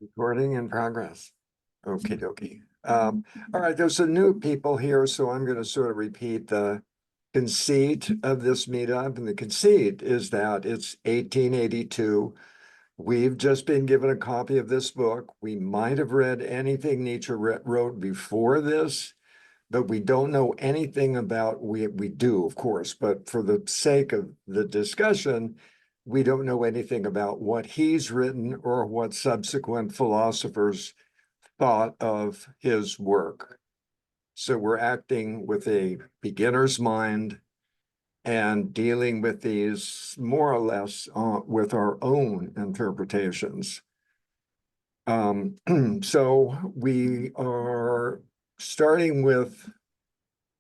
Recording in progress. Okie dokie. All right, there's some new people here, so I'm going to sort of repeat the conceit of this meetup. And the conceit is that it's 1882. We've just been given a copy of this book. We might have read anything Nietzsche wrote before this, but we don't know anything about, we do, of course, but for the sake of the discussion, we don't know anything about what he's written or what subsequent philosophers thought of his work. So we're acting with a beginner's mind and dealing with these more or less with our own interpretations. So we are starting with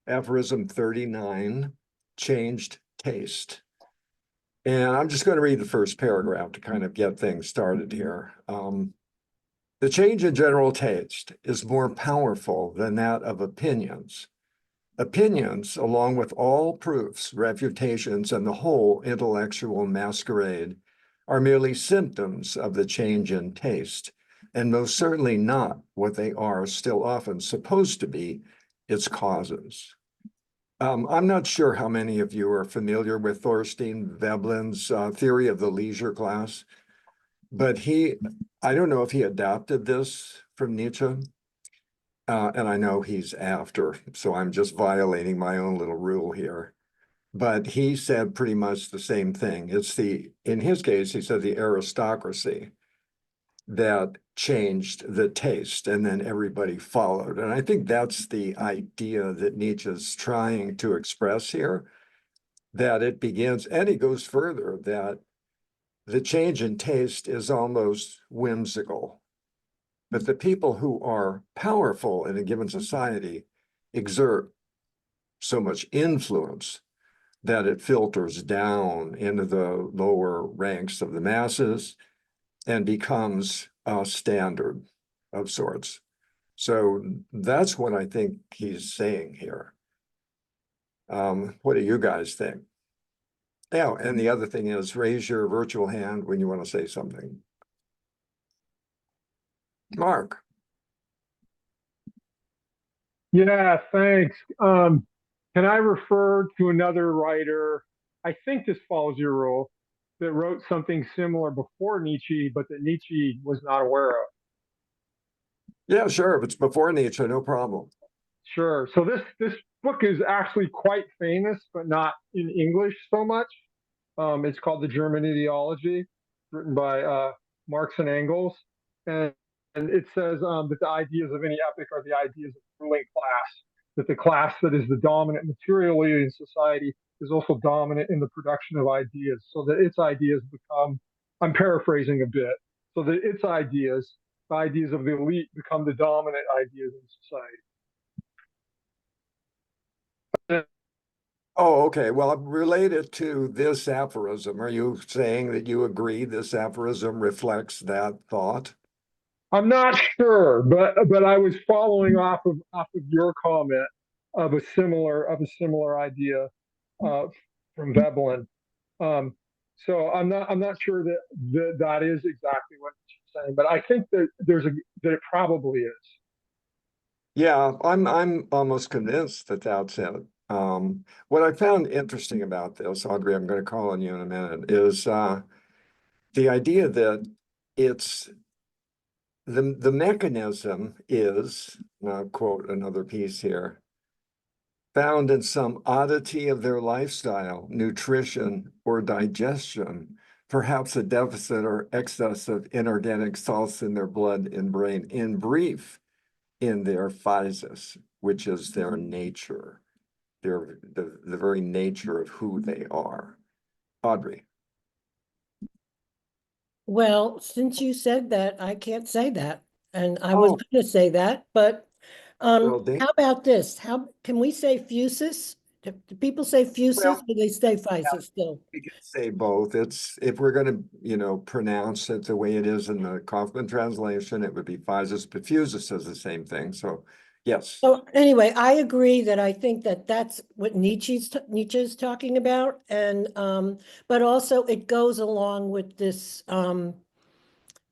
Aphorism 39, changed taste. And I'm just going to read the first paragraph to kind of get things started here. The change in general taste is more powerful than that of opinions. Opinions, along with all proofs, refutations, and the whole intellectual masquerade, are merely symptoms of the change in taste, and most certainly not what they are still often supposed to be, its causes. I'm not sure how many of you are familiar with Thorstein Veblen's theory of the leisure class, but I don't know if he adopted this from Nietzsche, and I know he's after, so I'm just violating my own little rule here. But he said pretty much the same thing. In his case, he said the aristocracy that changed the taste, and then everybody followed. And I think that's the idea that Nietzsche's trying to express here, that it begins, and he goes further, that the change in taste is almost whimsical. But the people who are powerful in a given society exert so much influence that it filters down into the lower ranks of the masses and becomes a standard of sorts. So that's what I think he's saying here. What do you guys think? Yeah, and the other thing is raise your virtual hand when you want to say something. Mark. Yeah, thanks. Can I refer to another writer? I think this follows your rule that wrote something similar before Nietzsche, but that Nietzsche was not aware of. Yeah, sure. If it's before Nietzsche, no problem. Sure. So this book is actually quite famous, but not in English so much. It's called The German Ideology, written by Marx and Engels, and it says that the ideas of any epoch are the ideas of the ruling class. That the class that is the dominant materially in society is also dominant in the production of ideas. So that its ideas become, I'm paraphrasing a bit, so that its ideas, the ideas of the elite, become the dominant ideas in society. Oh, okay. Well, related to this aphorism, are you saying that you agree this aphorism reflects that thought? I'm not sure, but I was following off of your comment of a similar idea from Veblen. Um, so I'm not sure that is exactly what you're saying, but I think that that it probably is. Yeah, I'm almost convinced that that's it. What I found interesting about this, Audrey, I'm going to call on you in a minute, is the idea that it's the mechanism is, and I'll quote another piece here, found in some oddity of their lifestyle, nutrition, or digestion, perhaps a deficit or excess of inorganic salts in their blood and brain. In brief, in their physis, which is their nature, the very nature of who they are. Audrey. Well, since you said that, I can't say that. And I was going to say that, but Well, how about this? How can we say fusus? Do people say fusus well, or they say physis still? we can say both. It's if we're going to, pronounce it the way it is in the Kaufman translation, it would be physis, but fusus says the same thing. So, yes. So anyway, I agree that I think that that's what Nietzsche's talking about, and but also it goes along with this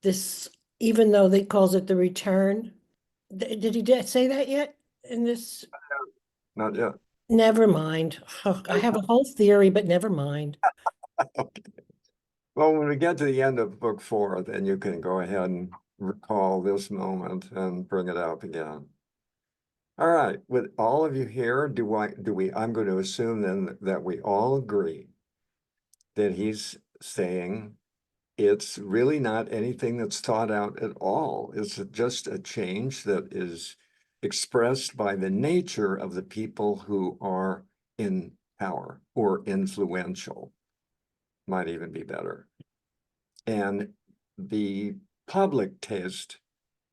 this even though they calls it the return. Did he say that yet in this? Not yet. Never mind. Oh, I have a whole theory, but never mind. Okay. Well, when we get to the end of book 4, then you can go ahead and recall this moment and bring it up again. All right, with all of you here, I'm going to assume then that we all agree that he's saying it's really not anything that's thought out at all. It's just a change that is expressed by the nature of the people who are in power or influential, might even be better. And the public taste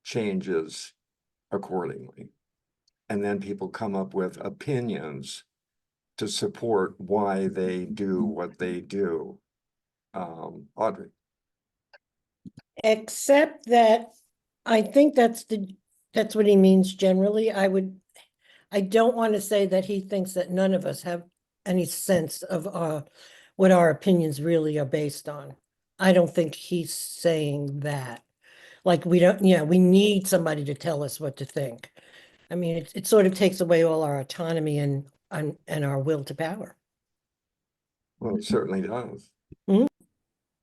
changes accordingly. And then people come up with opinions to support why they do what they do. Audrey. Except that I think that's what he means generally. I don't want to say that he thinks that none of us have any sense of what our opinions really are based on. I don't think he's saying that. Like we don't, we need somebody to tell us what to think. I mean, it sort of takes away all our autonomy and our will to power. Well, it certainly does. Mhm.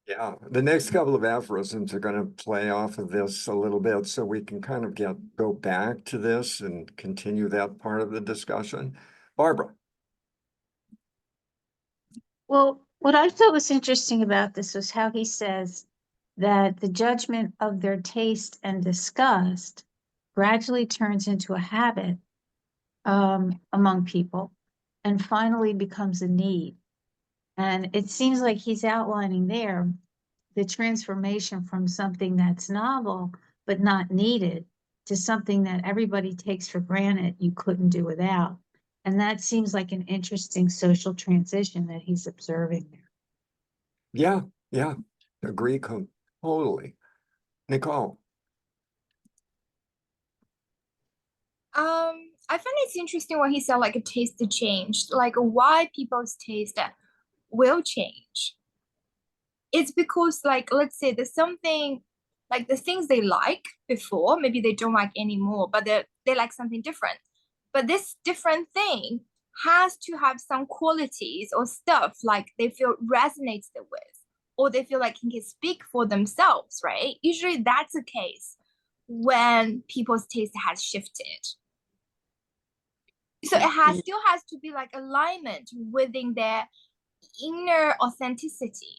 Yeah, the next couple of aphorisms are going to play off of this a little bit, so we can kind of go back to this and continue that part of the discussion. Barbara. Well, what I thought was interesting about this was how he says that the judgment of their taste and disgust gradually turns into a habit among people and finally becomes a need. And it seems like he's outlining there the transformation from something that's novel but not needed to something that everybody takes for granted you couldn't do without. And that seems like an interesting social transition that he's observing there. Yeah, agree totally. Nicole. I find it's interesting what he said, like a taste changed, like why people's taste will change. It's because, like, let's say there's something like the things they like before, maybe they don't like anymore, but they like something different. But this different thing has to have some qualities or stuff like they feel resonates with, or they feel like can speak for themselves, right? Usually that's the case when people's taste has shifted. So it still has to be like alignment within their inner authenticity.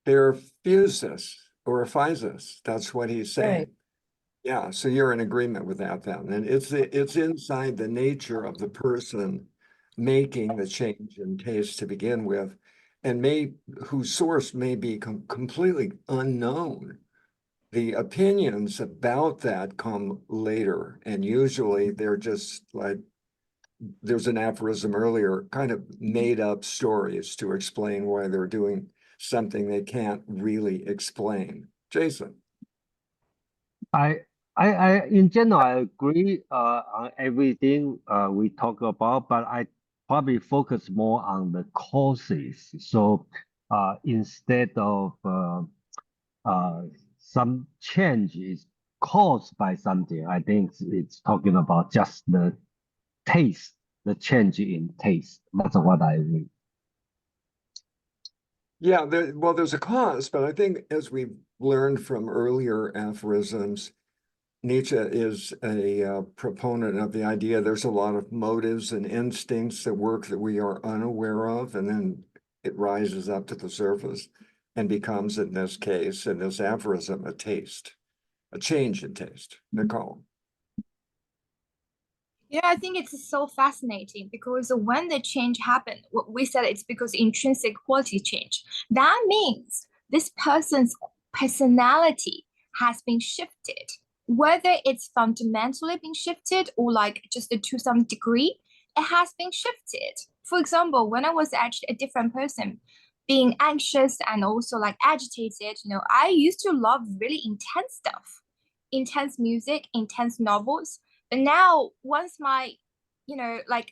They're physis or physis. That's what he's saying. Right. Yeah, so you're in agreement with that then. And it's inside the nature of the person making the change in taste to begin with, and whose source may be completely unknown. The opinions about that come later, and usually they're just like, there's an aphorism earlier, kind of made up stories to explain why they're doing something they can't really explain. Jason. In general, I agree on everything we talk about, but I probably focus more on the causes. So instead of some change is caused by something, I think it's talking about just the taste, the change in taste. That's what I read. Yeah, well, there's a cause, but I think as we've learned from earlier aphorisms, Nietzsche is a proponent of the idea there's a lot of motives and instincts that work that we are unaware of, and then it rises up to the surface and becomes, in this case, in this aphorism, a taste, a change in taste. Nicole. Yeah, I think it's so fascinating because when the change happened, we said it's because intrinsic quality change. That means this person's personality has been shifted, whether it's fundamentally been shifted or like just to some degree, it has been shifted. For example, when I was actually a different person, being anxious and also like agitated, I used to love really intense stuff, intense music, intense novels. But now, once like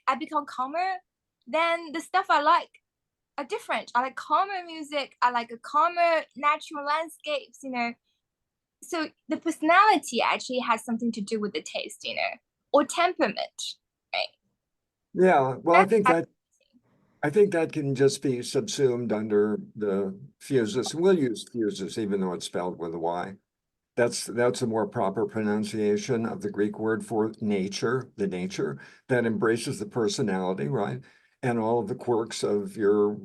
I become calmer, then the stuff I like are different. I like calmer music. I like a calmer natural landscapes. So the personality actually has something to do with the taste, or temperament, right? Yeah, well, I think That's that can just be subsumed under the fuses. We'll use fuses, even though it's spelled with a Y. That's a more proper pronunciation of the Greek word for nature, the nature that embraces the personality, right? And all of the quirks of your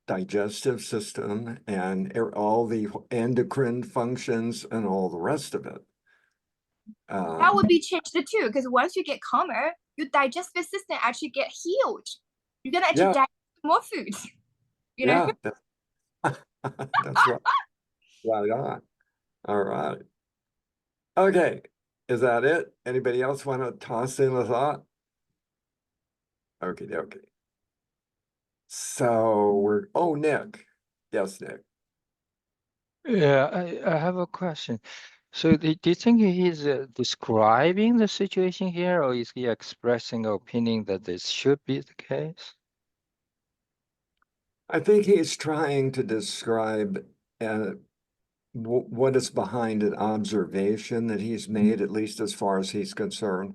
digestive system and all the endocrine functions and all the rest of it. that would be changed too, because once you get calmer, your digestive system actually get healed. You're gonna actually Yeah. digest more food. You know? Yeah, that's right. Right on. All right. Okay. Is that it? Anybody else want to toss in a thought? Okay, okay. So Nick. Yes, Nick. Yeah, I have a question. So do you think he's describing the situation here, or is he expressing an opinion that this should be the case? I think he's trying to describe what is behind an observation that he's made, at least as far as he's concerned,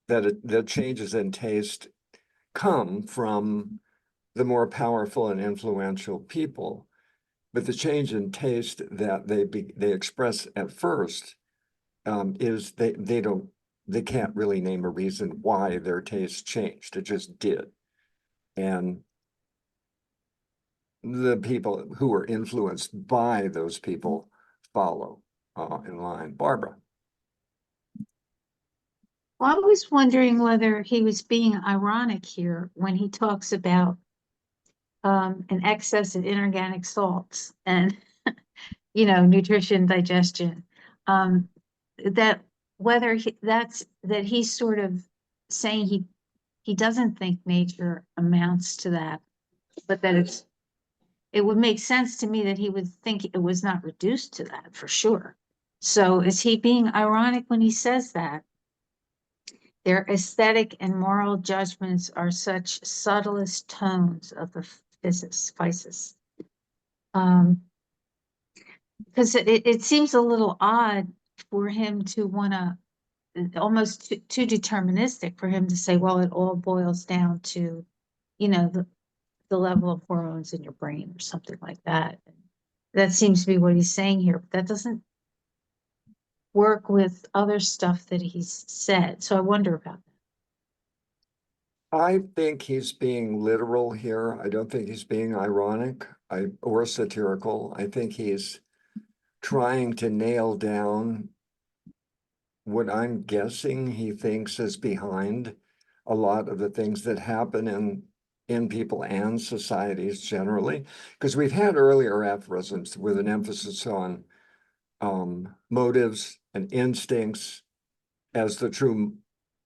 that changes in taste come from the more powerful and influential people. But the change in taste that they express at first is they can't really name a reason why their taste changed. It just did. And the people who were influenced by those people follow in line. Barbara. Well, I was wondering whether he was being ironic here when he talks about an excess of inorganic salts and nutrition, digestion. That whether that he's sort of saying he doesn't think nature amounts to that, but that it would make sense to me that he would think it was not reduced to that for sure. So is he being ironic when he says that? Their aesthetic and moral judgments are such subtlest tones of the physis. Because it seems a little odd for him to want to, almost too deterministic for him to say, well, it all boils down to, the level of hormones in your brain or something like that. That seems to be what he's saying here, but that doesn't work with other stuff that he's said. So I wonder about that. I think he's being literal here. I don't think he's being ironic or satirical. I think he's trying to nail down what I'm guessing he thinks is behind a lot of the things that happen in people and societies generally. Because we've had earlier aphorisms with an emphasis on motives and instincts as the true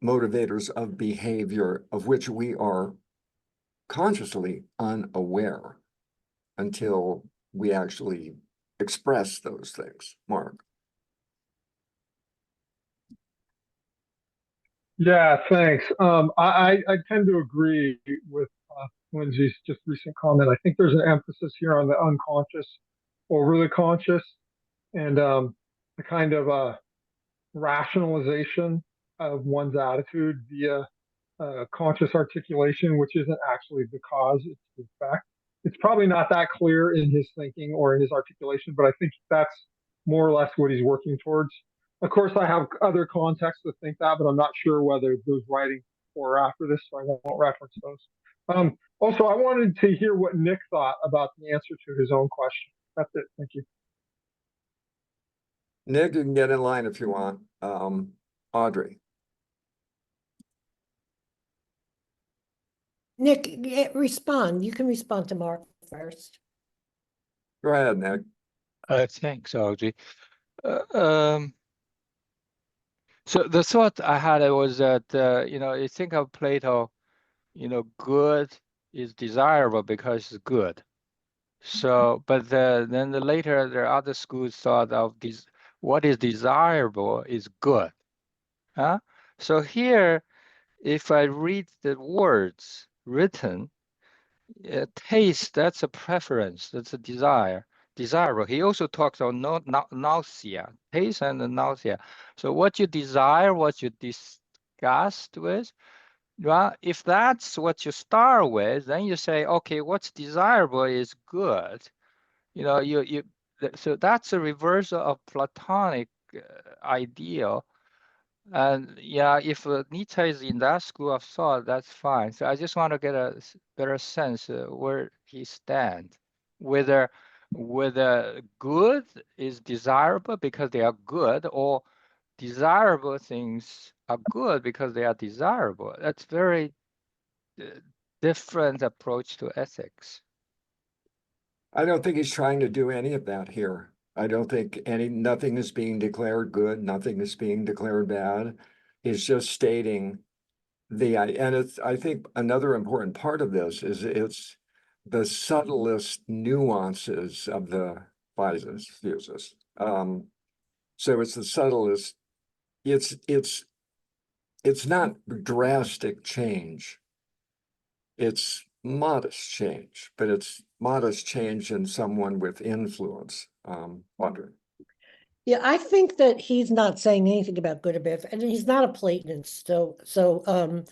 motivators of behavior, of which we are consciously unaware until we actually express those things. Mark. Yeah, thanks. I tend to agree with Lindsay's just recent comment. I think there's an emphasis here on the unconscious overly conscious, and the kind of rationalization of one's attitude via conscious articulation, which isn't actually the cause, it's the effect. It's probably not that clear in his thinking or in his articulation, but I think that's more or less what he's working towards. Of course, I have other contexts to think that, but I'm not sure whether those writings before or after this, so I won't reference those. Also, I wanted to hear what Nick thought about the answer to his own question. That's it. Thank you. Nick, you can get in line if you want. Audrey. Nick, respond. You can respond to Mark first. Go ahead, Nick. Thanks, Audrey. So the thought I had was that, you think of Plato, good is desirable because it's good. So, but then later there are other schools thought of this, what is desirable is good. Huh? So here, if I read the words written, taste, that's a preference, that's a desire. desirable. He also talks on nausea, taste and nausea. So what you desire, what you disgust with, well, if that's what you start with, then you say, okay, what's desirable is good. You know, so that's a reversal of Platonic ideal. And yeah, if Nietzsche is in that school of thought, that's fine. So I just want to get a better sense where he stands. Whether good is desirable because they are good, or desirable things are good because they are desirable. That's very different approach to ethics. I don't think he's trying to do any of that here. I don't think nothing is being declared good, nothing is being declared bad. He's just stating and it's, I think another important part of this is it's the subtlest nuances of the fuses. So it's the subtlest, it's not drastic change. It's modest change, but it's modest change in someone with influence. Audrey. Yeah, I think that he's not saying anything about good or bad, and he's not a Platonist. So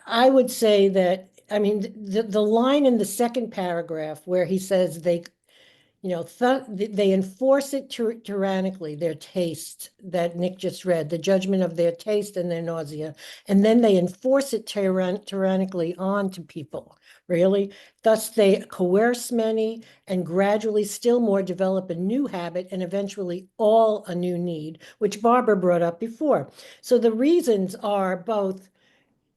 I would say that, I mean, the line in the second paragraph where he says they, you know, they enforce it tyrannically, their taste that Nick just read, the judgment of their taste and their nausea, and then they enforce it tyrannically onto people, really. Thus, they coerce many and gradually still more develop a new habit and eventually all a new need, which Barbara brought up before. So the reasons are both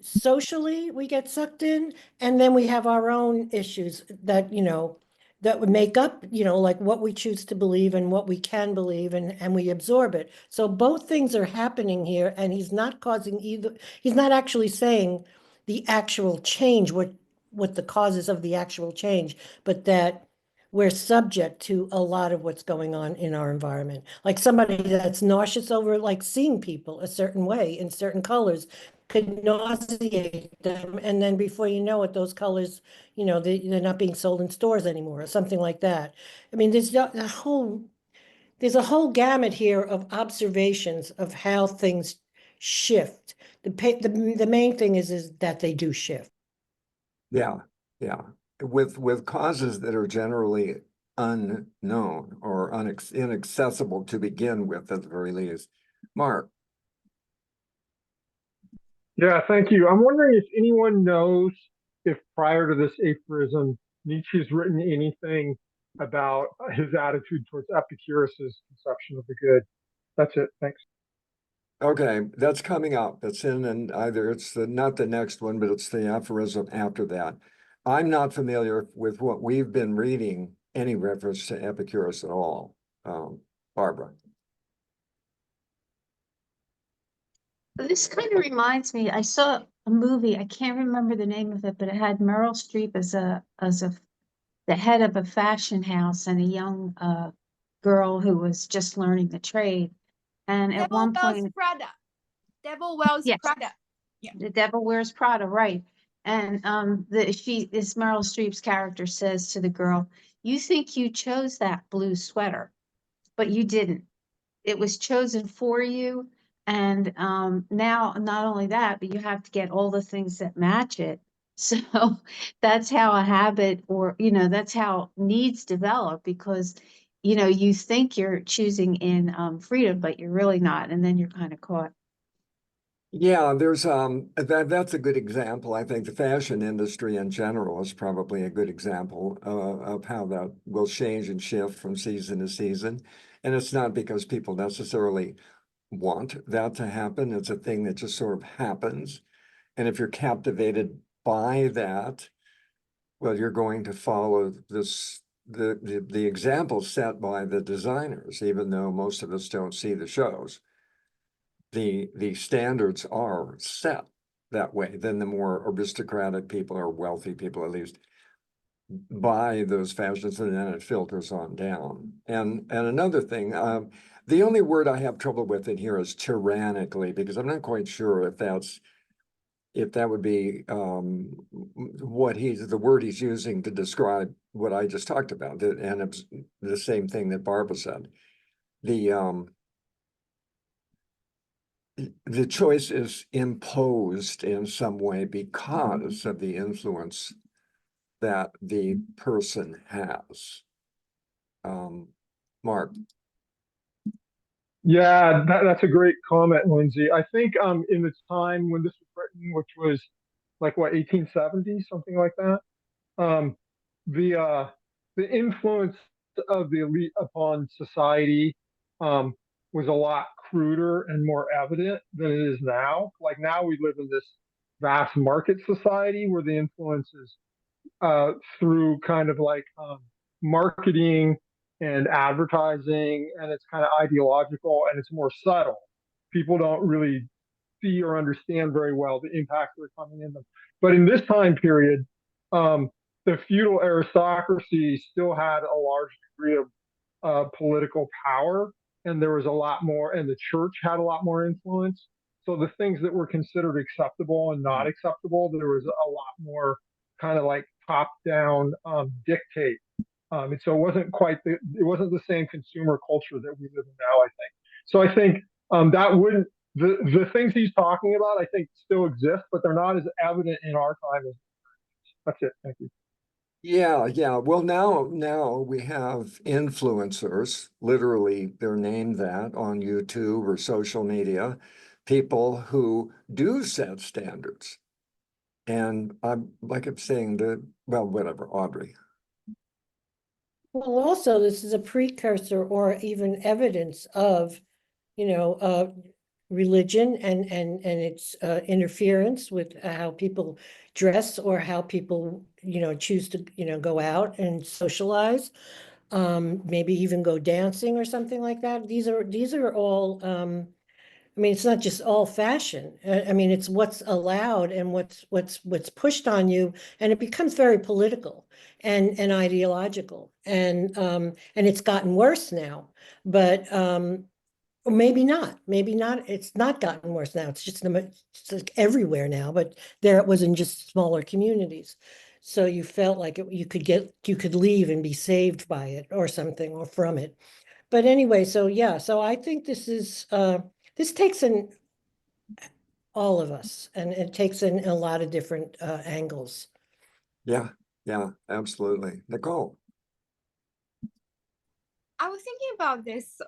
socially we get sucked in, and then we have our own issues that, you know, that would make up, you know, like what we choose to believe and what we can believe, and we absorb it. So both things are happening here, and he's not causing either, he's not actually saying the actual change, what the causes of the actual change, but that we're subject to a lot of what's going on in our environment. Like somebody that's nauseous over like seeing people a certain way in certain colors could nauseate them, and then before you know it, those colors, you know, they're not being sold in stores anymore, or something like that. I mean, there's a whole gamut here of observations of how things shift. The main thing is that they do shift. Yeah, yeah. With causes that are generally unknown or inaccessible to begin with, at the very least. Mark. Yeah, thank you. I'm wondering if anyone knows if prior to this aphorism, Nietzsche's written anything about his attitude towards Epicurus's conception of the good. That's it. Thanks. Okay, that's coming up. That's in, and either it's not the next one, but it's the aphorism after that. I'm not familiar with what we've been reading, any reference to Epicurus at all. Barbara. This kind of reminds me, I saw a movie, I can't remember the name of it, but it had Meryl Streep as the head of a fashion house and a young girl who was just learning the trade. And at one point, Prada. Devil Wears yes, Prada. Yeah. The Devil Wears Prada, right? And this Meryl Streep's character says to the girl, "You think you chose that blue sweater, but you didn't. It was chosen for you. And now, not only that, but you have to get all the things that match it." So that's how a habit, or, you know, that's how needs develop, because, you know, you think you're choosing in freedom, but you're really not. And then you're kind of caught. Yeah, there's that's a good example. I think the fashion industry in general is probably a good example of how that will change and shift from season to season. And it's not because people necessarily want that to happen. It's a thing that just sort of happens. And if you're captivated by that, well, you're going to follow the example set by the designers, even though most of us don't see the shows. The standards are set that way. Then the more aristocratic people or wealthy people, at least, buy those fashions, and then it filters on down. And another thing, the only word I have trouble with in here is tyrannically, because I'm not quite sure if that's if that would be what the word he's using to describe what I just talked about, and it's the same thing that Barbara said. The choice is imposed in some way because of the influence that the person has. Mark. Yeah, that's a great comment, Lindsay. I think in the time when this was written, which was like what, 1870, something like that, um, the influence of the elite upon society was a lot cruder and more evident than it is now. Like now we live in this vast market society where the influence is through kind of like marketing and advertising, and it's kind of ideological and it's more subtle. People don't really see or understand very well the impact they're coming in them. But in this time period, the feudal aristocracy still had a large degree of political power, and there was a lot more, and the church had a lot more influence. So the things that were considered acceptable and not acceptable, there was a lot more kind of like top-down dictate. And so it wasn't the same consumer culture that we live in now, I think. So I think that wouldn't, the things he's talking about, I think still exist, but they're not as evident in our time as. That's it. Thank you. Yeah, yeah. Well, now we have influencers, literally they're named that on YouTube or social media, people who do set standards. And I'm saying well, whatever, Audrey. Well, also, this is a precursor or even evidence of, religion and its interference with how people dress or how people, choose to, go out and socialize, maybe even go dancing or something like that. These are all, I mean, it's not just all fashion. I mean, it's what's allowed and what's pushed on you, and it becomes very political and ideological, and it's gotten worse now. But or maybe not. Maybe not. It's not gotten worse now. It's like everywhere now. But there it was in just smaller communities, so you felt like you could leave and be saved by it or something or from it. But anyway, so yeah, so I think this takes in all of us, and it takes in a lot of different angles. Yeah, absolutely. Nicole. I was thinking about this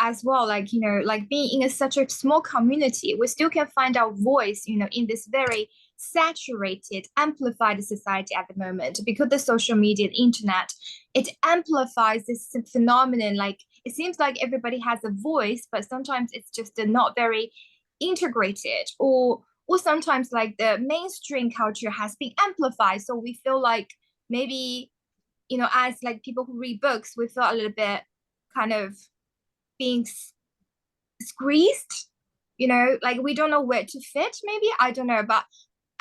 as well, like, like being in such a small community, we still can find our voice, in this very saturated, amplified society at the moment, because the social media, the internet, it amplifies this phenomenon. Like, it seems like everybody has a voice, but sometimes it's just not very integrated, or sometimes like the mainstream culture has been amplified. So we feel like maybe, as like people who read books, we feel a little bit kind of being squeezed, like we don't know where to fit, maybe, I don't know. But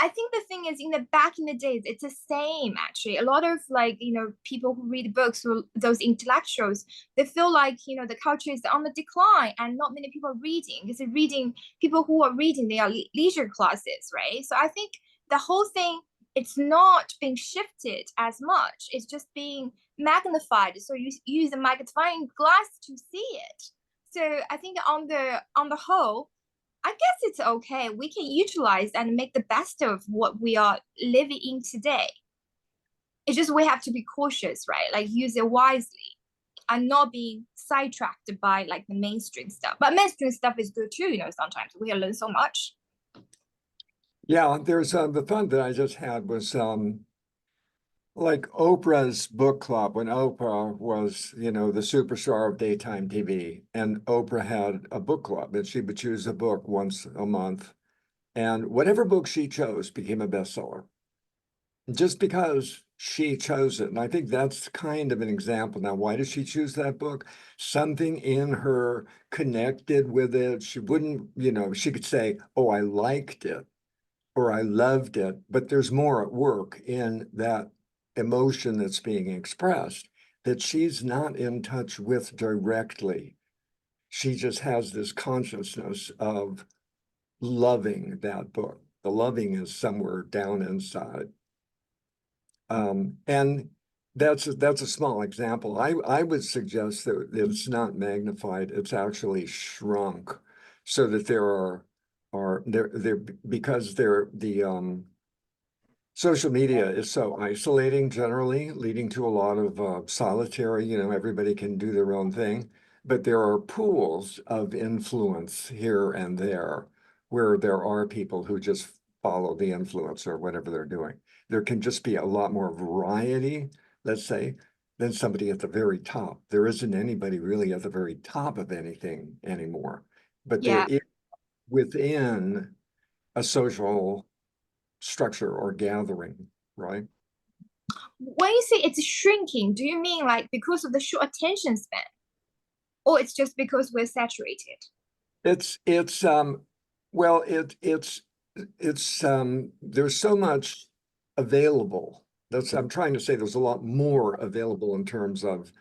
I think the thing is, back in the days, it's the same actually. A lot of like, people who read books, or those intellectuals, they feel like, the culture is on the decline and not many people are reading. Because people who are reading, they are leisure classes, right? So I think the whole thing, it's not being shifted as much. It's just being magnified. So you use a magnifying glass to see it. So I think on the whole, I guess it's okay. We can utilize and make the best of what we are living in today. It's just we have to be cautious, right? Like use it wisely and not being sidetracked by like the mainstream stuff. But mainstream stuff is good too, sometimes we learn so much. Yeah, there's the fun that I just had was like Oprah's book club, when Oprah was, the superstar of daytime TV, and Oprah had a book club, and she would choose a book once a month, and whatever book she chose became a bestseller, just because she chose it. And I think that's kind of an example. Now, why did she choose that book? Something in her connected with it. She wouldn't, she could say, oh, I liked it, or I loved it, but there's more at work in that emotion that's being expressed that she's not in touch with directly. She just has this consciousness of loving that book. The loving is somewhere down inside. And that's a small example. I would suggest that it's not magnified, it's actually shrunk so that because social media is so isolating generally, leading to a lot of solitary, everybody can do their own thing. But there are pools of influence here and there where there are people who just follow the influence or whatever they're doing. There can just be a lot more variety, let's say, than somebody at the very top. There isn't anybody really at the very top of anything anymore. But there is within a social structure or gathering, right? When you say it's shrinking, do you mean like because of the short attention span? Or it's just because we're saturated? There's so much available. I'm trying to say there's a lot more available in terms of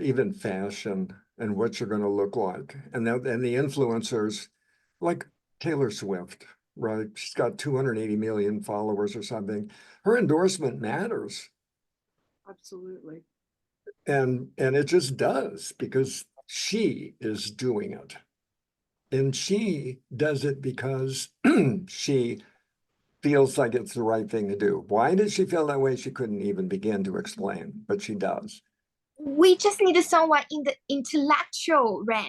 even fashion and what you're going to look like. And the influencers like Taylor Swift, right? She's got 280 million followers or something. Her endorsement matters. Absolutely. And it just does because she is doing it. And she does it because she feels like it's the right thing to do. Why does she feel that way? She couldn't even begin to explain, but she does. We just needed someone in the intellectual realm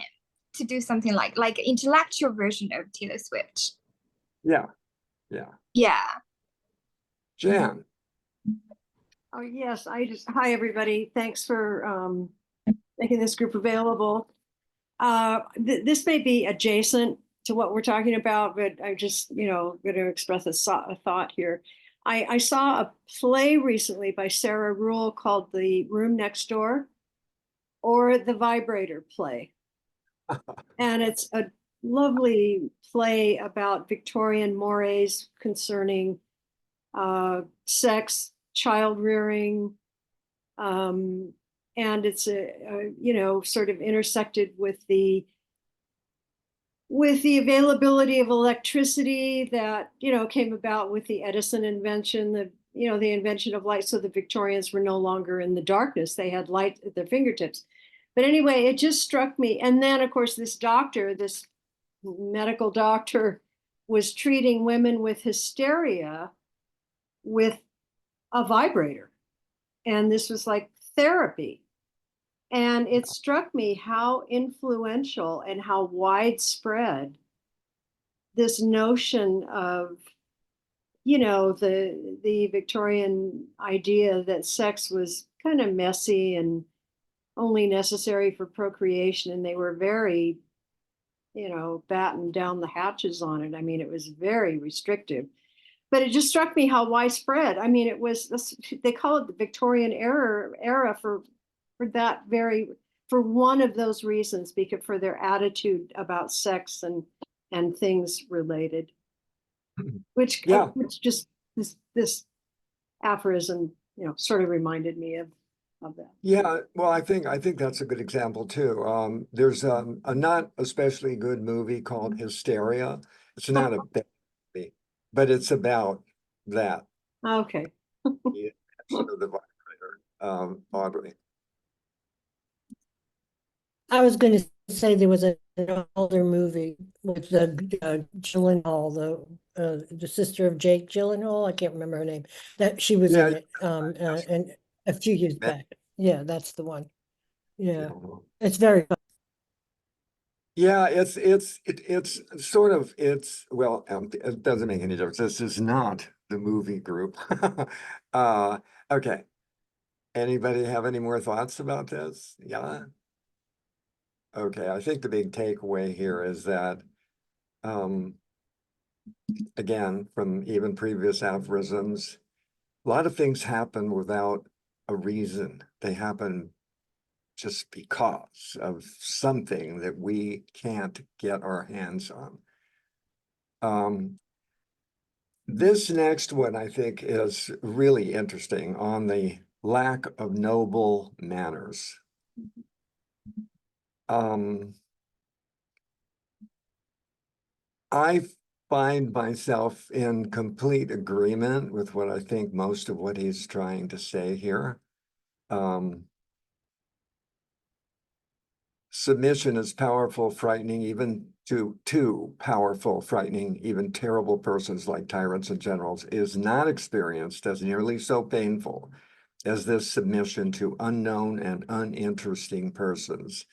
to do something like intellectual version of Taylor Swift. Yeah. Jan. Oh, yes. Hi, everybody. Thanks for making this group available. This may be adjacent to what we're talking about, but I just, going to express a thought here. I saw a play recently by Sarah Ruhl called The Room Next Door, or The Vibrator play. And it's a lovely play about Victorian mores concerning sex, child rearing, and it's sort of intersected with the availability of electricity that came about with the Edison invention, the invention of light. So the Victorians were no longer in the darkness; they had light at their fingertips. But anyway, it just struck me. And then, of course, this medical doctor, was treating women with hysteria with a vibrator. And this was like therapy. And it struck me how influential and how widespread this notion of, the Victorian idea that sex was kind of messy and only necessary for procreation. And they were very, batten down the hatches on it. I mean, it was very restrictive. But it just struck me how widespread. I mean, they call it the Victorian era for one of those reasons, because for their attitude about sex and things related, which just this aphorism, sort of reminded me of that. Yeah, well, I think that's a good example too. There's a not especially good movie called Hysteria. It's not a bad movie, but it's about that. Okay. The invention of the vibrator, Audrey. I was going to say there was an older movie with Gyllenhaal, the sister of Jake Gyllenhaal. I can't remember her name. That she was in it, and a few years back. Yeah, that's the one. Yeah, it's very fun. Yeah, it's well, it doesn't make any difference. This is not the movie group. Okay. Anybody have any more thoughts about this? Yeah. Okay, I think the big takeaway here is that, again, from even previous aphorisms, a lot of things happen without a reason. They happen just because of something that we can't get our hands on. This next one, I think, is really interesting on the lack of noble manners. find myself in complete agreement with what I think most of what he's trying to say here. Submission is powerful, frightening, even to powerful, frightening, even terrible persons like tyrants and generals is not experienced as nearly so painful as this submission to unknown and uninteresting persons,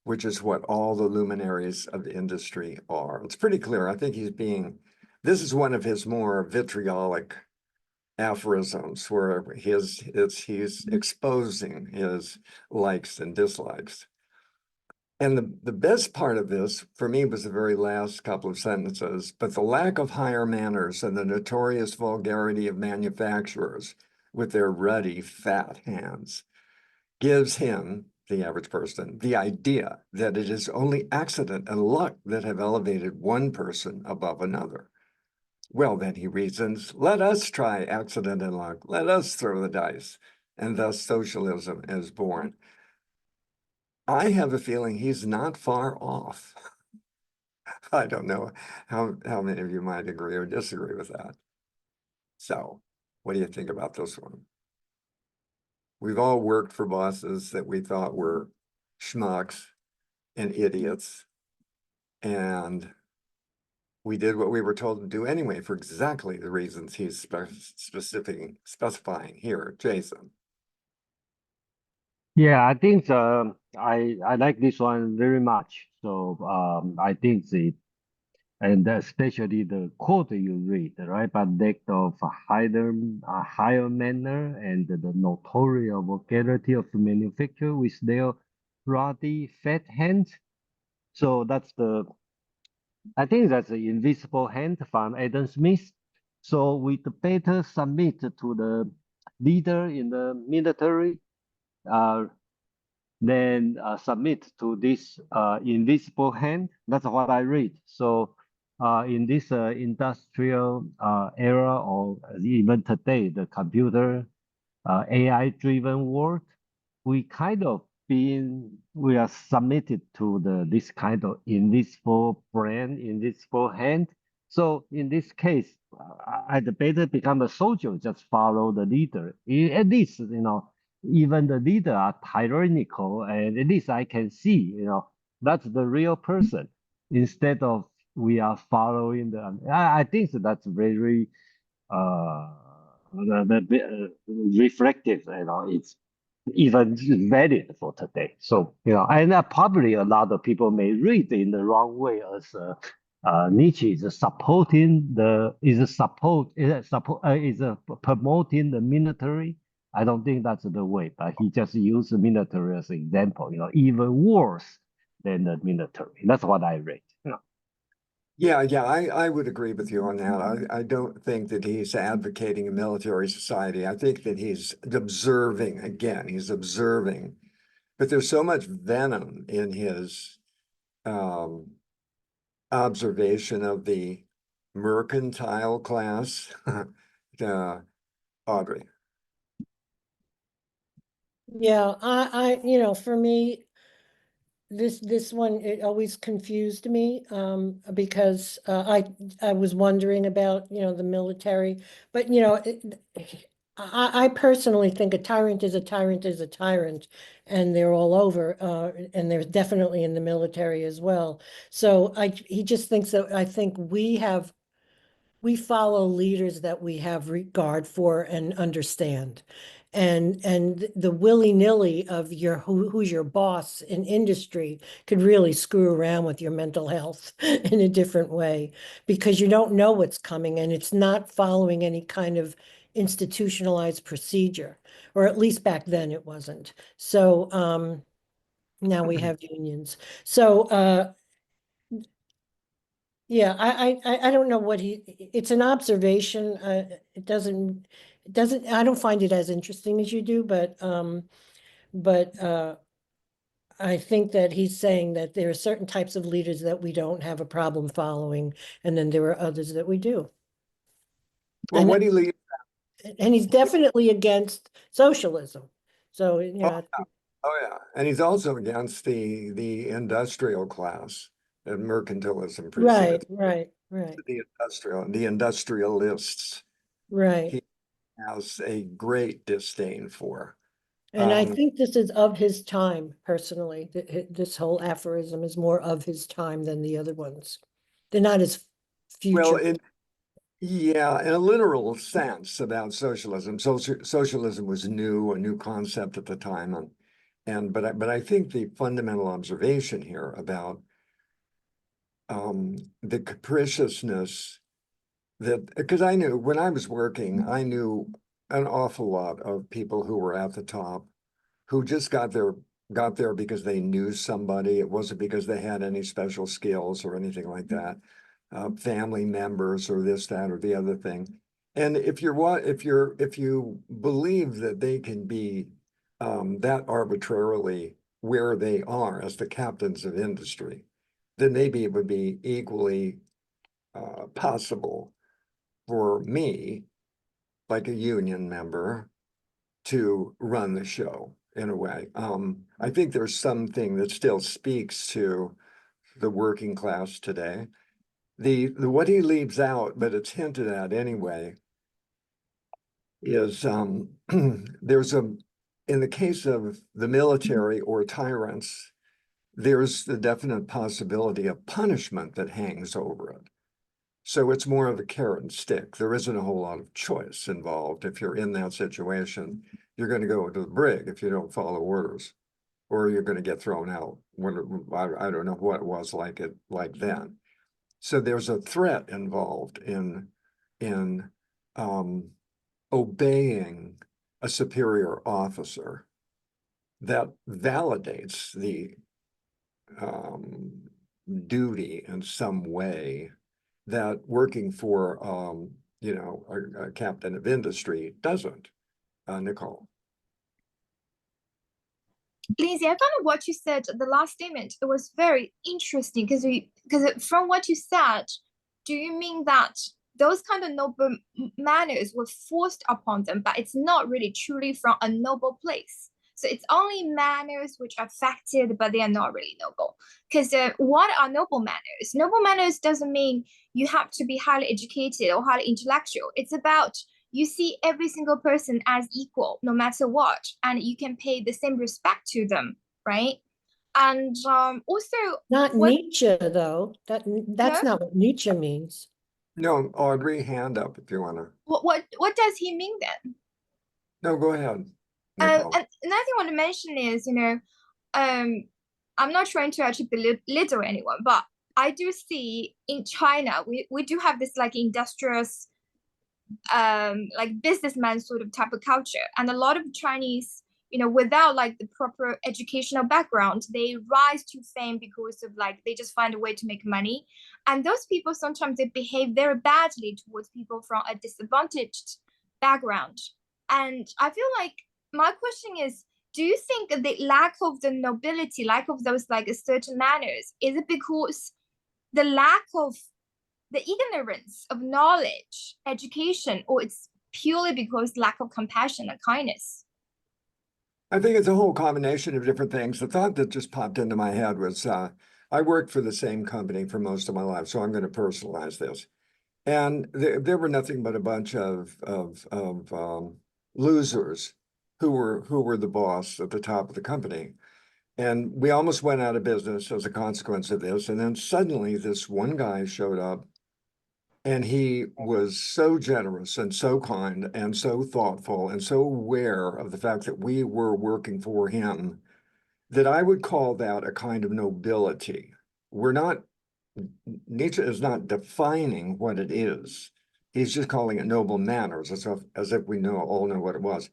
which is what all the luminaries of industry are. It's pretty clear. I think this is one of his more vitriolic aphorisms where he's exposing his likes and dislikes. And the best part of this for me was the very last couple of sentences, but the lack of higher manners and the notorious vulgarity of manufacturers with their ruddy, fat hands gives him, the average person, the idea that it is only accident and luck that have elevated one person above another. Well, then he reasons, let us try accident and luck. Let us throw the dice. And thus socialism is born. I have a feeling he's not far off. I don't know how many of you might agree or disagree with that. So what do you think about this one? We've all worked for bosses that we thought were schmucks and idiots. And we did what we were told to do anyway for exactly the reasons he's specifying here, Jason. Yeah, I think I like this one very much. So I think and especially the quote you read, right? But neglect of higher manner and the notorious vulgarity of manufacture with their ruddy fat hands. So I think that's the invisible hand from Adam Smith. So we better submit to the leader in the military than submit to this invisible hand. That's what I read. So in this industrial era, or even today, the computer AI-driven world, we are submitted to this kind of invisible brain, invisible hand. So in this case, I'd better become a soldier, just follow the leader. At least, even the leader are tyrannical, and at least I can see, that's the real person. Instead of we are following I think that's very reflective, it's even valid for today. So, and probably a lot of people may read in the wrong way as Nietzsche is promoting the military. I don't think that's the way, but he just used the military as an example, even worse than the military. That's what I read. Yeah, I would agree with you on that. I don't think that he's advocating a military society. I think that he's observing, but there's so much venom in his observation of the mercantile class. Audrey. Yeah, for me, this one, it always confused me, because I was wondering about, the military, but I personally think a tyrant is a tyrant is a tyrant, and they're all over, and they're definitely in the military as well. So he just thinks that I think we follow leaders that we have regard for and understand. And the willy-nilly of who's your boss in industry could really screw around with your mental health in a different way, because you don't know what's coming, and it's not following any kind of institutionalized procedure, or at least back then it wasn't. So now we have unions. So yeah, I don't know what it's an observation. It doesn't, I don't find it as interesting as you do, but I think that he's saying that there are certain types of leaders that we don't have a problem following, and then there are others that we do. Well, And what he leaves, And he's definitely against socialism. So, oh yeah, and he's also against the industrial class that mercantilism right, preceded. right. right, the industrialists, right. he has a great disdain for. And I Um, think this is of his time personally. This whole aphorism is more of his time than the other ones. They're not as Well, future. yeah, in a literal sense about socialism. Socialism was new, a new concept at the time, but I think the fundamental observation here about the capriciousness that, because I knew when I was working, I knew an awful lot of people who were at the top who just got there because they knew somebody. It wasn't because they had any special skills or anything like that. Family members or this, that, or the other thing. And if you believe that they can be that arbitrarily where they are as the captains of industry, then maybe it would be equally possible for me, like a union member, to run the show in a way. I think there's something that still speaks to the working class today. The what he leaves out, but it's hinted at anyway, is there's in the case of the military or tyrants, there's the definite possibility of punishment that hangs over it. So it's more of a carrot and stick. There isn't a whole lot of choice involved. If you're in that situation, you're going to go into the brig if you don't follow orders, or you're going to get thrown out. I don't know what it was like then. So there's a threat involved in obeying a superior officer that validates the duty in some way that working for a captain of industry doesn't. Nicole. Lindsay, I found what you said, the last statement, it was very interesting because from what you said, do you mean that those kind of noble manners were forced upon them, but it's not really truly from a noble place? So it's only manners which are affected, but they are not really noble. Because what are noble manners? Noble manners doesn't mean you have to be highly educated or highly intellectual. It's about you see every single person as equal, no matter what, and you can pay the same respect to them, right? And also, Not what, Nietzsche, though. That's no? not what Nietzsche means. No, Audrey, hand up if you want to. What does he mean then? No, go ahead, Nicole. And another thing I want to mention is, I'm not trying to actually belittle anyone, but I do see in China, we do have this like industrious, like businessman sort of type of culture, and a lot of Chinese, without like the proper educational background, they rise to fame because of like they just find a way to make money, and those people sometimes they behave very badly towards people from a disadvantaged background. And I feel like my question is, do you think the lack of the nobility, lack of those like certain manners, is it because the lack of the ignorance of knowledge, education, or it's purely because lack of compassion and kindness? I think it's a whole combination of different things. The thought that just popped into my head was I worked for the same company for most of my life, so I'm going to personalize this. And there were nothing but a bunch of losers who were the boss at the top of the company. And we almost went out of business as a consequence of this. And then suddenly this one guy showed up, and he was so generous and so kind and so thoughtful and so aware of the fact that we were working for him that I would call that a kind of nobility. Nietzsche is not defining what it is. He's just calling it noble manners, as if we all know what it was.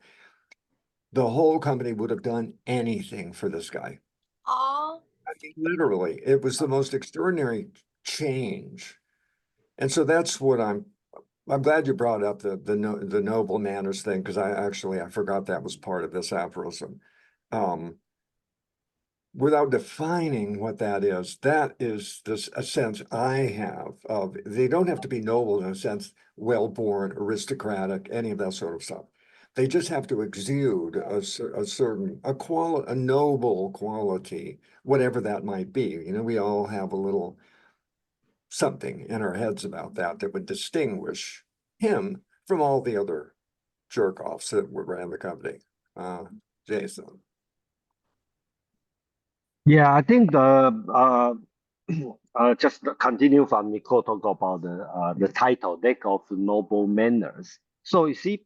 The whole company would have done anything for this guy. Oh, I mean, literally, it was the most extraordinary change. And so that's what I'm glad you brought up the noble manners thing, because I forgot that was part of this aphorism. Without defining what that is a sense I have of, they don't have to be noble in a sense, well-born, aristocratic, any of that sort of stuff. They just have to exude a certain a noble quality, whatever that might be. We all have a little something in our heads about that would distinguish him from all the other jerk-offs that ran the company. Jason. Yeah, I think the just to continue from Nicole talk about the title deck of noble manners. So you see,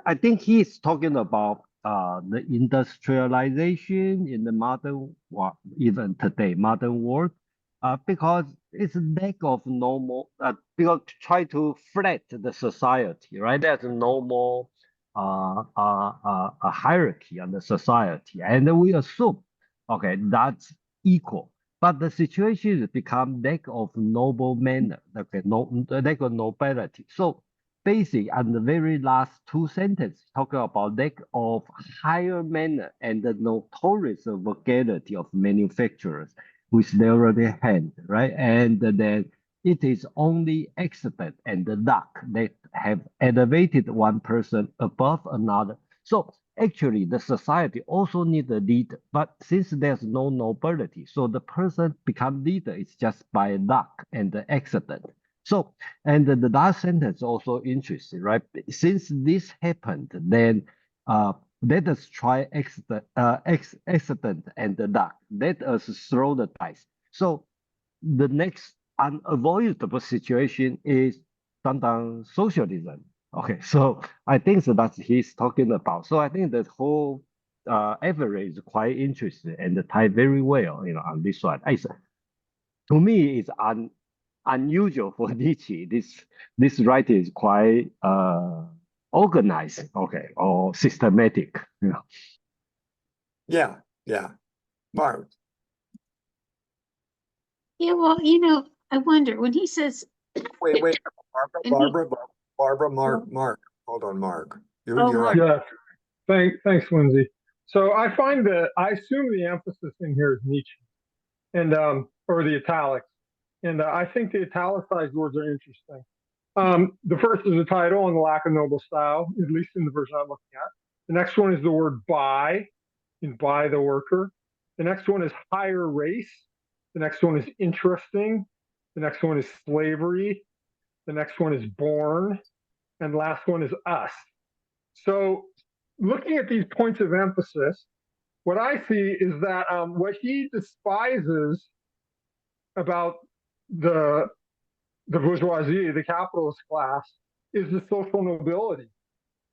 I think he's talking about the industrialization in the modern even today modern world, because it's a deck of normal because to try to flat the society, right? There's no more a hierarchy on the society, and we assume, okay, that's equal. But the situation has become lack of noble manner, okay, lack of nobility. So basic on the very last two sentences talking about lack of higher manner and the notorious vulgarity of manufacturers, which they already had, right? And then it is only accident and the luck that have elevated one person above another. So actually, the society also needs a leader, but since there's no nobility, so the person become leader is just by luck and the accident. So, and the last sentence also interesting, right? Since this happened, then let us try accident and the luck. Let us throw the dice. So the next unavoidable situation is sometimes socialism. Okay, so I think so that's he's talking about. So I think the whole average is quite interesting and tie very well, on this one. To me, it's unusual for Nietzsche. This writing is quite organized, okay, or systematic. Yeah, Mark. Yeah, well, I wonder when he says, Wait, And he- Barbara, Oh. Mark. Hold on, Mark. You're Oh, right. Yeah, thanks, Lindsay. So I find that I assume the emphasis in here is Nietzsche, and or the italics, and I think the italicized words are interesting. The first is the title and the lack of noble style, at least in the version I'm looking at. The next one is the word by, in by the worker. The next one is higher race. The next one is interesting. The next one is slavery. The next one is born. And last one is us. So looking at these points of emphasis, what I see is that what he despises about the bourgeoisie, the capitalist class, is the social nobility.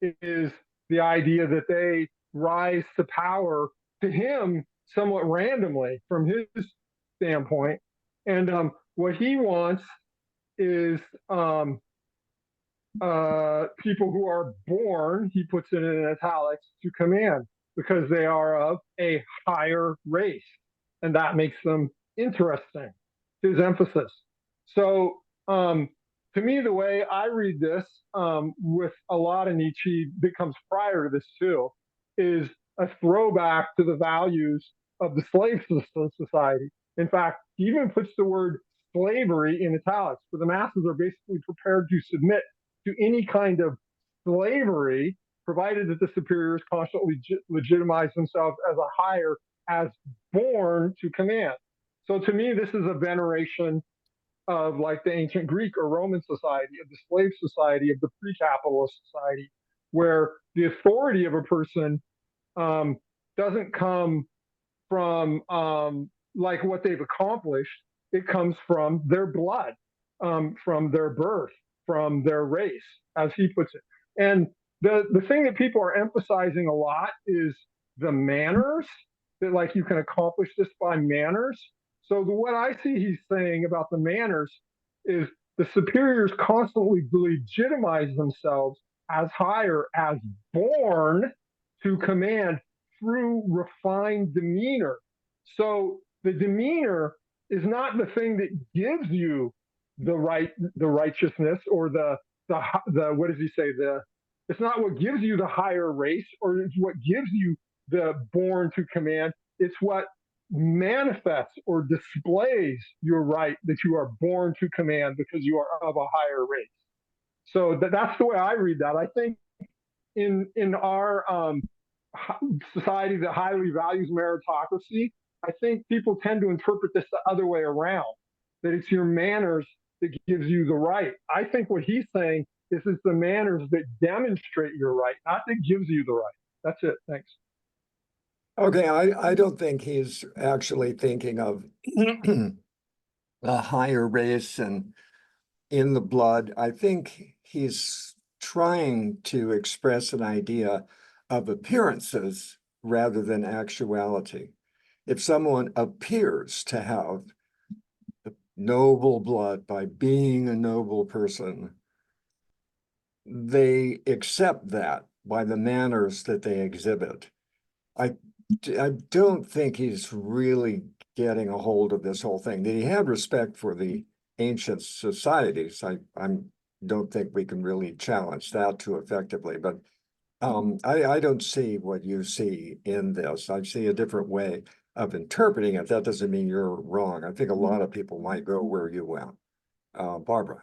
It is the idea that they rise to power, to him somewhat randomly from his standpoint. And what he wants is people who are born, he puts it in italics, to command because they are of a higher race. And that makes them interesting, his emphasis. So to me, the way I read this, with a lot of Nietzsche that comes prior to this too, is a throwback to the values of the slave system society. In fact, he even puts the word slavery in italics, where the masses are basically prepared to submit to any kind of slavery, provided that the superiors constantly legitimize themselves as a higher, as born to command. So to me, this is a veneration of like the ancient Greek or Roman society, of the slave society, of the pre-capitalist society, where the authority of a person doesn't come from like what they've accomplished. It comes from their blood, from their birth, from their race, as he puts it. And the thing that people are emphasizing a lot is the manners, that like you can accomplish this by manners. So what I see he's saying about the manners is the superiors constantly legitimize themselves as higher, as born to command through refined demeanor. So the demeanor is not the thing that gives you the righteousness, or the what does he say, it's not what gives you the higher race, or it's what gives you the born to command. It's what manifests or displays your right that you are born to command because you are of a higher race. So that's the way I read that. I think in our society that highly values meritocracy, I think people tend to interpret this the other way around. that it's your manners that gives you the right. I think what he's saying is it's the manners that demonstrate your right, not that gives you the right. That's it. Thanks. Okay, I don't think he's actually thinking of a higher race and in the blood. I think he's trying to express an idea of appearances rather than actuality. If someone appears to have noble blood by being a noble person, they accept that by the manners that they exhibit. I don't think he's really getting a hold of this whole thing. That he had respect for the ancient societies. I don't think we can really challenge that too effectively, but I don't see what you see in this. I see a different way of interpreting it. That doesn't mean you're wrong. I think a lot of people might go where you went. Barbara.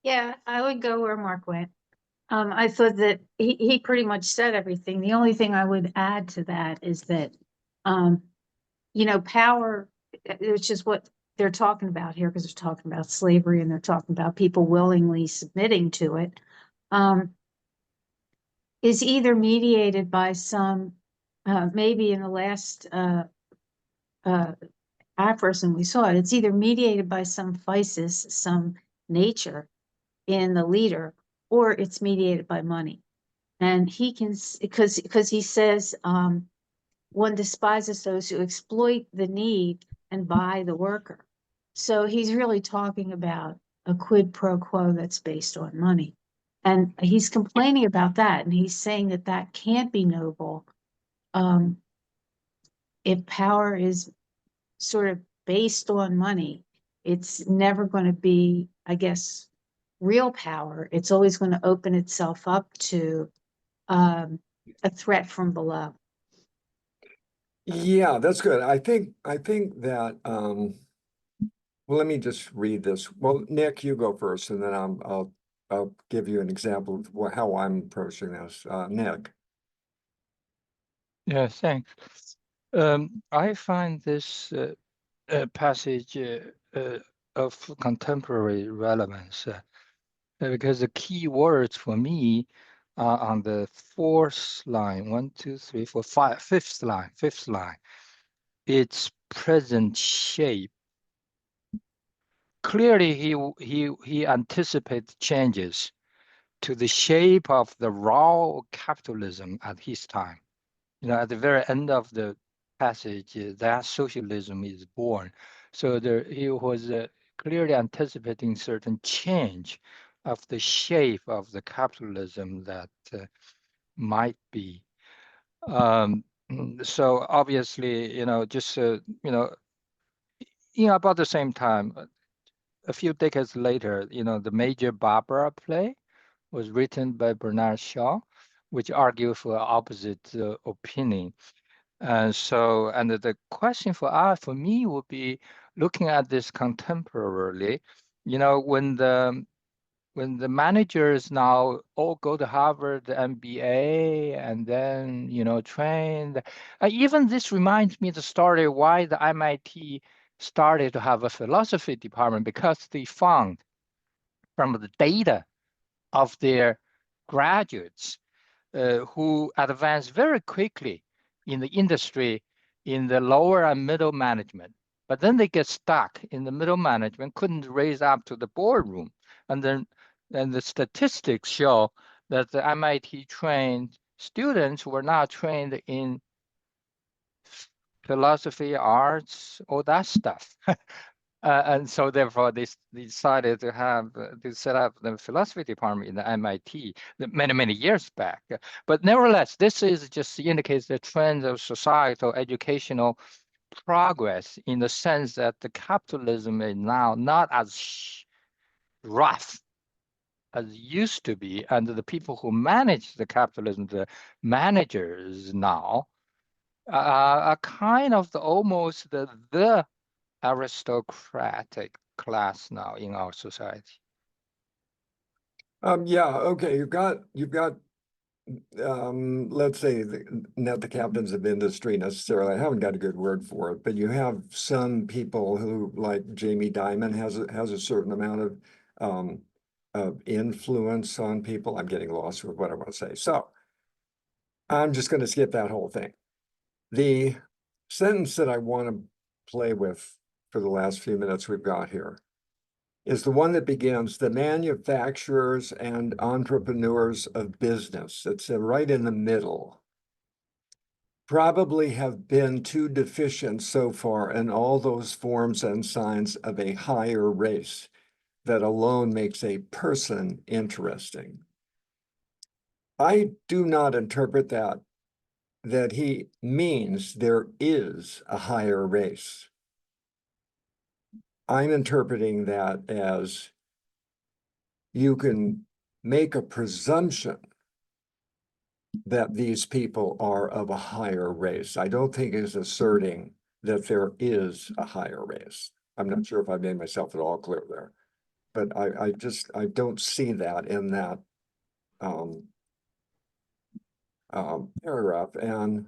Yeah, I would go where Mark went. I thought that he pretty much said everything. The only thing I would add to that is that, power, which is what they're talking about here, because they're talking about slavery and they're talking about people willingly submitting to it, is either mediated by some, maybe in the last aphorism we saw it, it's either mediated by some physis, some nature in the leader, or it's mediated by money. And he can, because he says, one despises those who exploit the need and buy the worker. So he's really talking about a quid pro quo that's based on money. And he's complaining about that. And he's saying that that can't be noble if power is sort of based on money. It's never going to be, I guess, real power. It's always going to open itself up to a threat from below. Yeah, that's good. I think that well, let me just read this. Well, Nick, you go first, and then I'll give you an example of how I'm approaching this. Nick. Yeah, thanks. I find this passage of contemporary relevance because the key words for me are on the fourth line, 1, 2, 3, 4, 5, fifth line. It's present shape. Clearly, he anticipates changes to the shape of the raw capitalism at his time. At the very end of the passage, that socialism is born. So he was clearly anticipating certain change of the shape of the capitalism that might be. So obviously, just about the same time, a few decades later, the Major Barbara play was written by Bernard Shaw, which argued for opposite opinion. And the question for me would be looking at this contemporarily, when the managers now all go to Harvard, MBA, and then, trained. Even this reminds me the story why the MIT started to have a philosophy department, because they found from the data of their graduates who advanced very quickly in the industry, in the lower and middle management. But then they get stuck in the middle management, couldn't raise up to the boardroom. And then the statistics show that the MIT trained students were not trained in philosophy, arts, all that stuff. And so therefore they decided to set up the philosophy department in the MIT many years back. But nevertheless, this is just indicates the trend of societal educational progress, in the sense that the capitalism is now not as rough as it used to be, and the people who manage the capitalism, the managers now, are kind of almost the aristocratic class now in our society. Yeah, okay, you've got let's say, not the captains of industry necessarily, I haven't got a good word for it, but you have some people who, like Jamie Dimon, has a certain amount of influence on people. I'm getting lost with what I want to say. So I'm just going to skip that whole thing. The sentence that I want to play with for the last few minutes we've got here is the one that begins, the manufacturers and entrepreneurs of business. It's right in the middle. Probably have been too deficient so far in all those forms and signs of a higher race that alone makes a person interesting. I do not interpret that he means there is a higher race. I'm interpreting that as you can make a presumption that these people are of a higher race. I don't think he's asserting that there is a higher race. I'm not sure if I made myself at all clear there, but I don't see that in that paragraph. And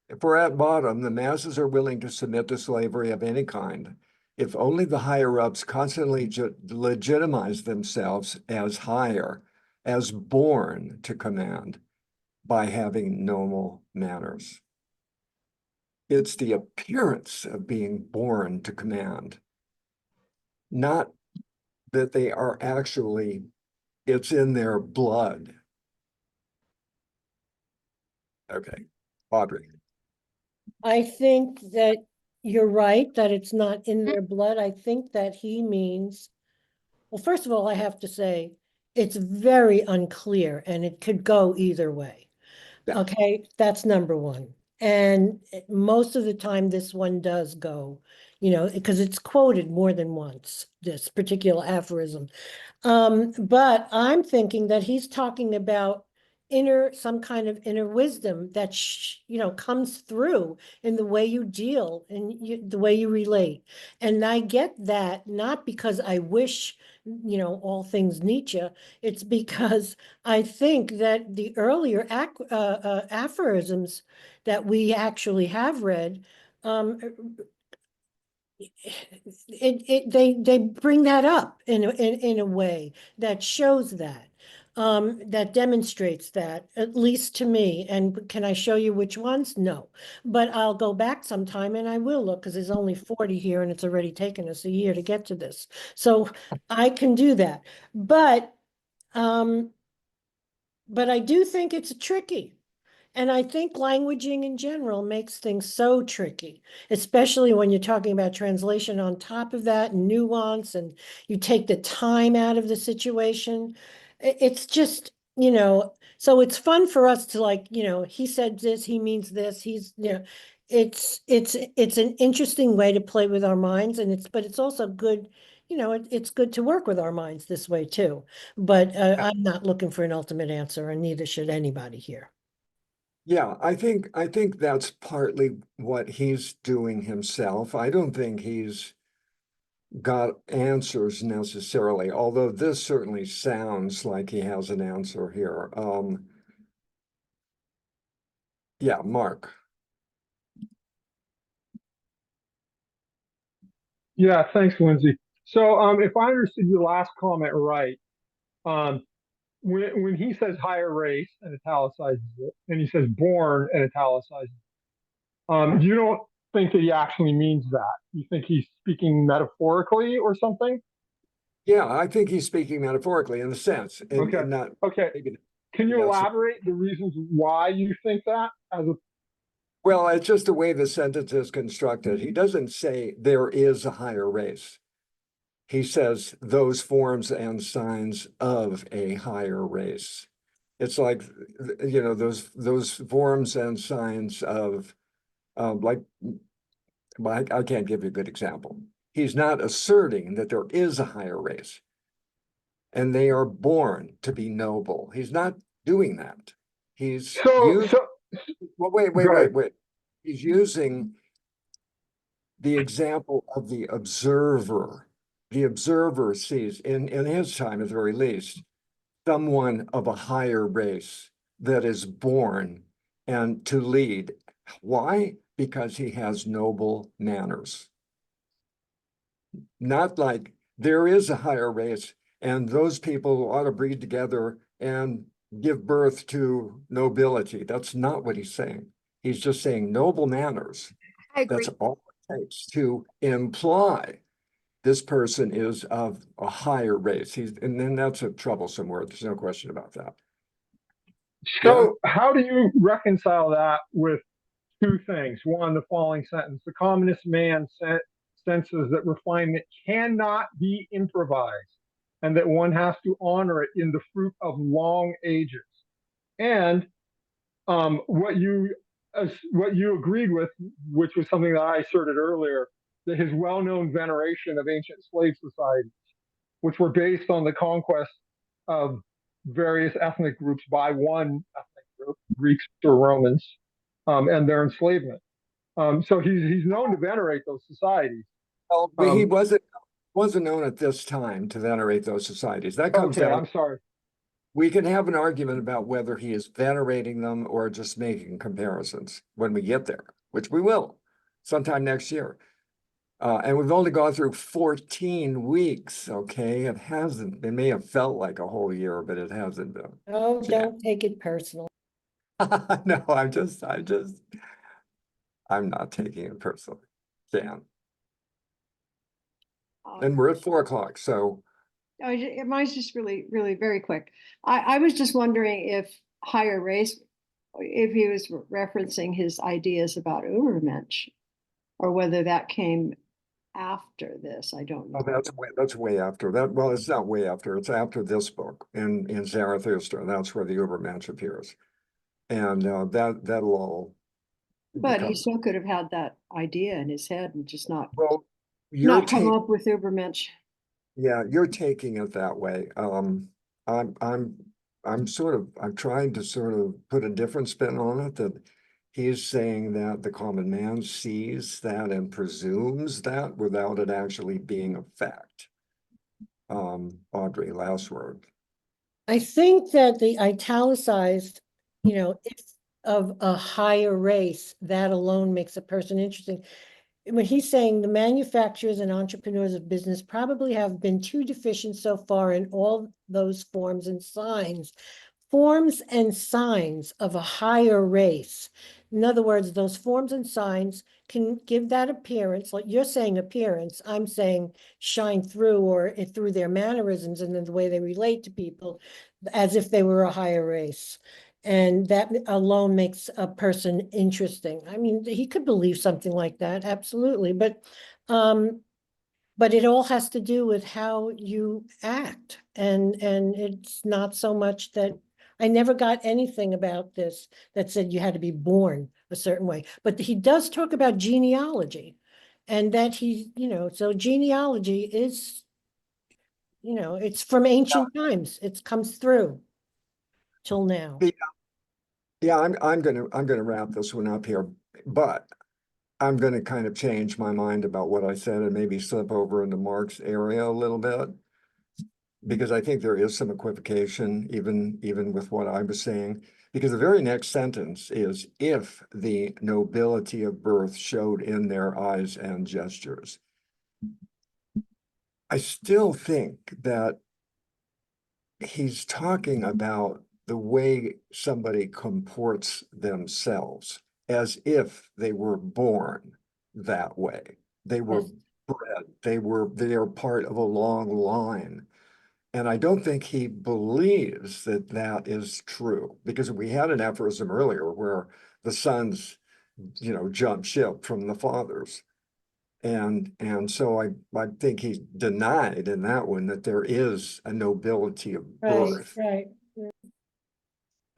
if we're at bottom, the masses are willing to submit to slavery of any kind, if only the higher ups constantly legitimize themselves as higher, as born to command by having noble manners. It's the appearance of being born to command, not that they are actually, it's in their blood. Okay, Audrey. I think that you're right, that it's not in their blood. I think that he means, well, first of all, I have to say, it's very unclear and it could go either way. Yeah. Okay, that's number one. And most of the time, this one does go, because it's quoted more than once, this particular aphorism. But I'm thinking that he's talking about some kind of inner wisdom that comes through in the way you deal and the way you relate. And I get that not because I wish, all things Nietzsche. It's because I think that the earlier aphorisms that we actually have read, they bring that up in a way that shows that, that demonstrates that, at least to me. And can I show you which ones? No, but I'll go back sometime and I will look, because there's only 40 here and it's already taken us a year to get to this. So I can do that. But I do think it's tricky. And I think languaging in general makes things so tricky, especially when you're talking about translation on top of that, and nuance, and you take the time out of the situation. It's just, so it's fun for us to, like, he said this, he means this, it's an interesting way to play with our minds, but it's also good, it's good to work with our minds this way too. But I'm not looking for an ultimate answer, and neither should anybody here. Yeah, I think that's partly what he's doing himself. I don't think he's got answers necessarily, although this certainly sounds like he has an answer here. Yeah, Mark. Yeah, thanks, Lindsay. So if I understood your last comment right, when he says higher race and italicizes it, and he says born and italicizes it, you don't think that he actually means that. You think he's speaking metaphorically or something? Yeah, I think he's speaking metaphorically in a sense, and Okay. not Okay. maybe. Can you Yes. elaborate the reasons why you think that? Well, it's just the way the sentence is constructed. He doesn't say there is a higher race. He says those forms and signs of a higher race. It's like, those forms and signs of, like, I can't give you a good example. He's not asserting that there is a higher race and they are born to be noble. He's not doing that. He's using, well, wait. He's using the example of the observer. The observer sees, in his time at the very least, someone of a higher race that is born and to lead. Why? Because he has noble manners. Not like there is a higher race and those people ought to breed together and give birth to nobility. That's not what he's saying. He's just saying noble manners. I agree. That's all it takes to imply this person is of a higher race. And then that's a troublesome word. There's no question about that. So how do you reconcile that with two things? One, the following sentence: the commonest man senses that refinement cannot be improvised, and that one has to honor it in the fruit of long ages. And what you agreed with, which was something that I asserted earlier, that his well-known veneration of ancient slave societies, which were based on the conquest of various ethnic groups by one ethnic group, Greeks or Romans, and their enslavement. So he's known to venerate those societies. Well, but he wasn't known at this time to venerate those societies. That comes Okay, down. I'm sorry. We can have an argument about whether he is venerating them or just making comparisons when we get there, which we will sometime next year. And we've only gone through 14 weeks, okay? It may have felt like a whole year, but it hasn't been. Oh, Yeah. don't take it personal. No, I'm not taking it personally. Jan. And we're at 4 o'clock, so Mine's just really, really very quick. I was just wondering if higher race, if he was referencing his ideas about Ubermensch, or whether that came after this. I don't know. that's way after that. Well, it's not way after. It's after this book in Zarathustra. That's where the Ubermensch appears, and that'll all. But become- he still could have had that idea in his head and just not Well, you're not come taking. up with Ubermensch. Yeah, you're taking it that way. I'm trying to sort of put a different spin on it, that he's saying that the common man sees that and presumes that without it actually being a fact. Audrey, last word. I think that the italicized, if of a higher race, that alone makes a person interesting. When he's saying the manufacturers and entrepreneurs of business probably have been too deficient so far in all those forms and signs of a higher race. In other words, those forms and signs can give that appearance, like you're saying appearance, I'm saying shine through, or through their mannerisms and then the way they relate to people, as if they were a higher race. And that alone makes a person interesting. I mean, he could believe something like that, absolutely. But it all has to do with how you act. And it's not so much that I never got anything about this that said you had to be born a certain way. But he does talk about genealogy, and that so genealogy is, it's from ancient times. It comes through till now. Yeah, I'm gonna wrap this one up here, but I'm gonna kind of change my mind about what I said and maybe slip over into Mark's area a little bit. Because I think there is some equivocation even with what I was saying, because the very next sentence is, if the nobility of birth showed in their eyes and gestures. I still think that he's talking about the way somebody comports themselves as if they were born that way. They were Yes. bred, they are part of a long line. And I don't think he believes that that is true, because we had an aphorism earlier where the sons, jump ship from the fathers. And so I think he denied in that one that there is a nobility of birth. Right.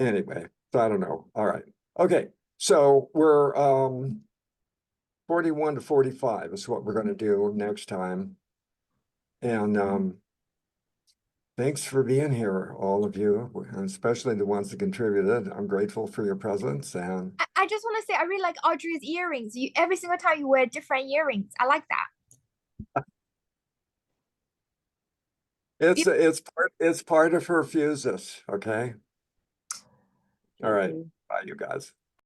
Anyway, so I don't know. All right. Okay. So we're 41 to 45 is what we're going to do next time. And thanks for being here, all of you, and especially the ones that contributed. I'm grateful for your presence. And I just want to say I really like Audrey's earrings. Every single time you wear different earrings. I like that. It's part of her fusus, okay? All right, Mm. bye, you guys.